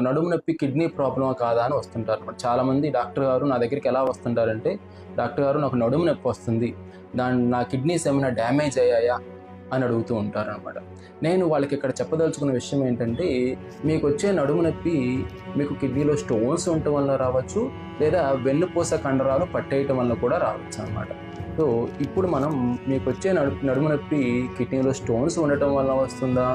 నడుము నొప్పి కిడ్నీ ప్రాబ్లమా కాదా అని వస్తుంటారు అనమాట. చాలామంది డాక్టర్ గారు నా దగ్గరికి ఎలా వస్తుంటారంటే, డాక్టర్ గారు నాకు నడుము నొప్పి వస్తుంది, నా కిడ్నీస్ ఏమైనా డ్యామేజ్ అయ్యాయా అని అడుగుతూ ఉంటారనమాట. నేను వాళ్ళకి ఇక్కడ చెప్పదలుచుకున్న విషయం ఏంటంటే, మీకు వచ్చే నడుము నొప్పి మీకు కిడ్నీలో స్టోన్స్ ఉండటం వల్ల రావచ్చు, లేదా వెన్నుపూస కండరాలు పట్టేయటం వల్ల కూడా రావచ్చు అనమాట. సో ఇప్పుడు మనం మీకు వచ్చే నడుము నొప్పి కిడ్నీలో స్టోన్స్ ఉండటం వల్ల వస్తుందా,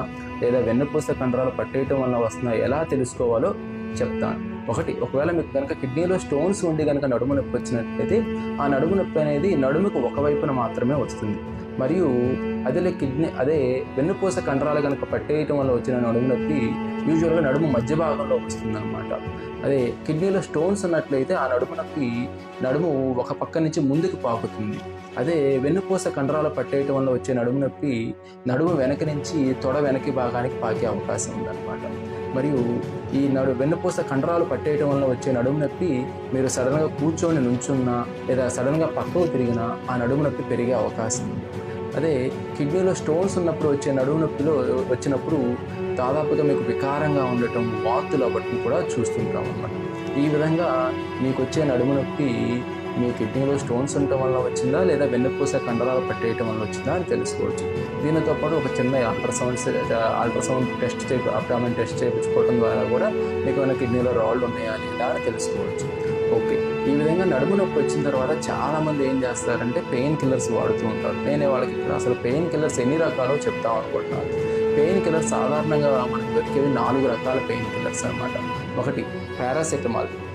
లేదా వెన్నుపూస కండరాలు పట్టేయటం వల్ల వస్తుందా, ఎలా తెలుసుకోవాలో చెప్తాను. ఒకవేళ మీకు కనుక కిడ్నీలో స్టోన్స్ ఉండి కనుక నడుము నొప్పి వచ్చినట్లయితే, ఆ నడుము నొప్పి అనేది నడుముకు ఒకవైపున మాత్రమే వస్తుంది. మరియు అదే వెన్నుపూస కండరాలు కనుక పట్టేయటం వల్ల వచ్చిన నడుము నొప్పి యూజువల్గా నడుము మధ్య భాగంలో వస్తుందన్నమాట. అదే కిడ్నీలో స్టోన్స్ ఉన్నట్లయితే ఆ నడుము ఒక పక్క నుంచి ముందుకు పాకుతుంది. అదే వెన్నుపూస కండరాలు పట్టేయటం వల్ల వచ్చే నడుము నొప్పి నడుము వెనక నుంచి తొడ వెనక్కి భాగానికి పాకే అవకాశం ఉందన్నమాట. మరియు ఈ వెన్నుపూస కండరాలు పట్టేయటం వల్ల వచ్చే నడుము నొప్పి మీరు సడన్గా కూర్చొని నుంచున్నా, లేదా సడన్గా పక్కకు తిరిగినా ఆ నడుము నొప్పి పెరిగే అవకాశం ఉంది. అదే కిడ్నీలో స్టోన్స్ ఉన్నప్పుడు వచ్చే నడుము నొప్పిలో వచ్చినప్పుడు దాదాపుగా మీకు వికారంగా ఉండటం, వాంతులు అవ్వటం కూడా చూస్తుంటాం అన్నమాట. ఈ విధంగా మీకు వచ్చే నడుము నొప్పి మీ కిడ్నీలో స్టోన్స్ ఉండటం వల్ల వచ్చిందా, లేదా వెన్నుపూస కండరాలు పట్టేయటం వల్ల వచ్చిందా అని తెలుసుకోవచ్చు. దీనితో పాటు ఒక చిన్న అల్ట్రాసౌండ్ టెస్ట్ అబ్డామిన్ టెస్ట్ చేయించుకోవడం ద్వారా కూడా మీకు ఏమైనా కిడ్నీలో రాళ్ళు ఉన్నాయా లేదా అని తెలుసుకోవచ్చు. ఓకే, ఈ విధంగా నడుము నొప్పి వచ్చిన తర్వాత చాలామంది ఏం చేస్తారంటే పెయిన్ కిల్లర్స్ వాడుతూ ఉంటారు. నేను వాళ్ళకి ఇక్కడ అసలు పెయిన్ కిల్లర్స్ ఎన్ని రకాలో చెప్తాం అనుకుంటున్నాను. పెయిన్ కిల్లర్స్ సాధారణంగా మనకు దొరికేవి 4 రకాల పెయిన్ కిల్లర్స్ అనమాట. ఒకటి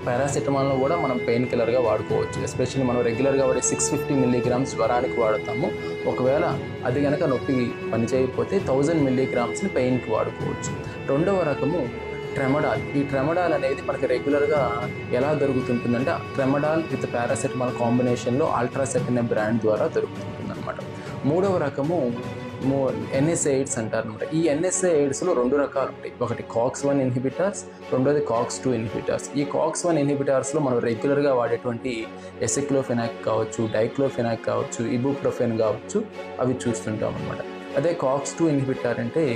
పారాసెటమాల్ను కూడా మనం పెయిన్ కిల్లర్గా వాడుకోవచ్చు. ఎస్పెషల్లీ మనం రెగ్యులర్గా వాడే 650 మిల్లీగ్రామ్స్ జ్వరానికి వాడతాము. ఒకవేళ అది కనుక నొప్పి పనిచేయకపోతే 1000 మిల్లీగ్రామ్స్ని పెయిన్కి వాడుకోవచ్చు. రెండవ రకము ట్రెమడాల్. ఈ ట్రెమడాల్ అనేది మనకి రెగ్యులర్గా ఎలా దొరుకుతుంటుందంటే, ట్రెమడాల్ విత్ పారాసెటమాల్ కాంబినేషన్లో అల్ట్రాసెట్ అనే బ్రాండ్ ద్వారా దొరుకుతుంటుంది అనమాట. మూడవ రకము NSAIDs అంటారు అనమాట. ఈ NSAIDsలో 2 రకాలు ఉంటాయి. ఒకటి COX-1 ఇన్హిబిటర్స్, రెండోది COX-2 ఇన్హిబిటర్స్. ఈ COX-1 ఇన్హిబిటర్స్లో మనం రెగ్యులర్గా వాడేటువంటి ఎసిక్లోఫెనాక్ కావచ్చు, డైక్లోఫెనాక్ కావచ్చు, ఇబుప్రోఫెన్ కావచ్చు, అవి చూస్తుంటాం అనమాట. అదే COX-2 ఇన్హిబిటర్ అంటే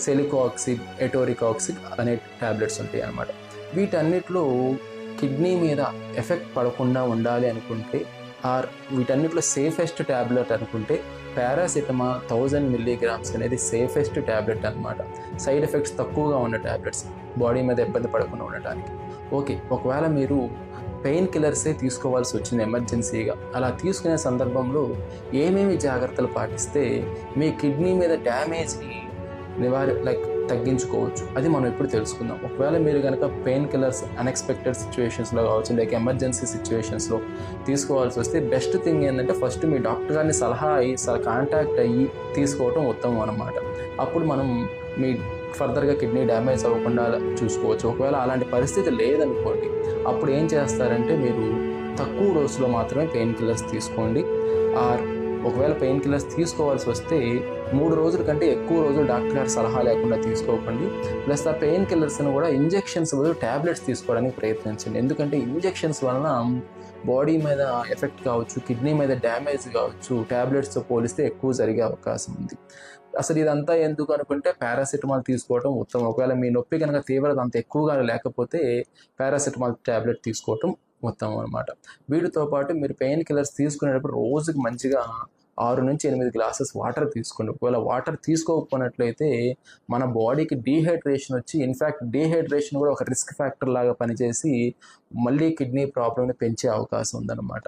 సెలికాక్సిబ్, ఎటోరికాక్సిబ్ అనే ట్యాబ్లెట్స్ ఉంటాయి అన్నమాట. వీటన్నిటిలో కిడ్నీ మీద ఎఫెక్ట్ పడకుండా ఉండాలి అనుకుంటే, వీటన్నిటిలో సేఫెస్ట్ ట్యాబ్లెట్ అనుకుంటే పారాసెటమాల్ 1000 మిల్లీగ్రామ్స్ అనేది సేఫెస్ట్ ట్యాబ్లెట్ అనమాట. సైడ్ ఎఫెక్ట్స్ తక్కువగా ఉన్న ట్యాబ్లెట్స్, బాడీ మీద ఇబ్బంది పడకుండా ఉండటానికి. ఓకే, ఒకవేళ మీరు పెయిన్ కిల్లర్సే తీసుకోవాల్సి వచ్చింది ఎమర్జెన్సీగా, అలా తీసుకునే సందర్భంలో ఏమేమి జాగ్రత్తలు పాటిస్తే మీ కిడ్నీ మీద డ్యామేజ్ని తగ్గించుకోవచ్చు, అది మనం ఇప్పుడు తెలుసుకుందాం. ఒకవేళ మీరు కనుక పెయిన్ కిల్లర్స్ అన్ఎక్స్పెక్టెడ్ సిచ్యువేషన్స్లో కావచ్చు, లైక్ ఎమర్జెన్సీ సిచ్యువేషన్స్లో తీసుకోవాల్సి వస్తే బెస్ట్ థింగ్ ఏంటంటే, ఫస్ట్ మీ డాక్టర్ గారిని కాంటాక్ట్ అయ్యి తీసుకోవటం ఉత్తమం అన్నమాట. అప్పుడు మనం మీ ఫర్దర్గా కిడ్నీ డ్యామేజ్ అవ్వకుండా చూసుకోవచ్చు. ఒకవేళ అలాంటి పరిస్థితి లేదనుకోండి, అప్పుడు ఏం చేస్తారంటే మీరు తక్కువ డోసులో మాత్రమే పెయిన్ కిల్లర్స్ తీసుకోండి. ఒకవేళ పెయిన్ కిల్లర్స్ తీసుకోవాల్సి వస్తే 3 రోజుల కంటే ఎక్కువ రోజులు డాక్టర్ గారి సలహా లేకుండా తీసుకోకండి. ప్లస్ ఆ పెయిన్ కిల్లర్స్ని కూడా ఇంజెక్షన్స్ బదులు ట్యాబ్లెట్స్ తీసుకోవడానికి ప్రయత్నించండి. ఎందుకంటే ఇంజెక్షన్స్ వలన బాడీ మీద ఎఫెక్ట్ కావచ్చు, కిడ్నీ మీద డ్యామేజ్ కావచ్చు, ట్యాబ్లెట్స్తో పోలిస్తే ఎక్కువ జరిగే అవకాశం ఉంది. అసలు ఇదంతా ఎందుకు అనుకుంటే పారాసెటమాల్ తీసుకోవడం ఉత్తమం. ఒకవేళ మీ నొప్పి కనుక తీవ్రత అంత ఎక్కువగా లేకపోతే పారాసెటమాల్ ట్యాబ్లెట్ తీసుకోవటం ఉత్తమం అనమాట. వీటితో పాటు మీరు పెయిన్ కిల్లర్స్ తీసుకునేటప్పుడు రోజుకి మంచిగా 6 నుంచి 8 గ్లాసెస్ వాటర్ తీసుకోండి. ఒకవేళ వాటర్ తీసుకోకపోయినట్లయితే మన బాడీకి డీహైడ్రేషన్ వచ్చి, ఇన్ఫ్యాక్ట్ డీహైడ్రేషన్ కూడా ఒక రిస్క్ ఫ్యాక్టర్ లాగా పనిచేసి మళ్ళీ కిడ్నీ ప్రాబ్లమ్ని పెంచే అవకాశం ఉందన్నమాట.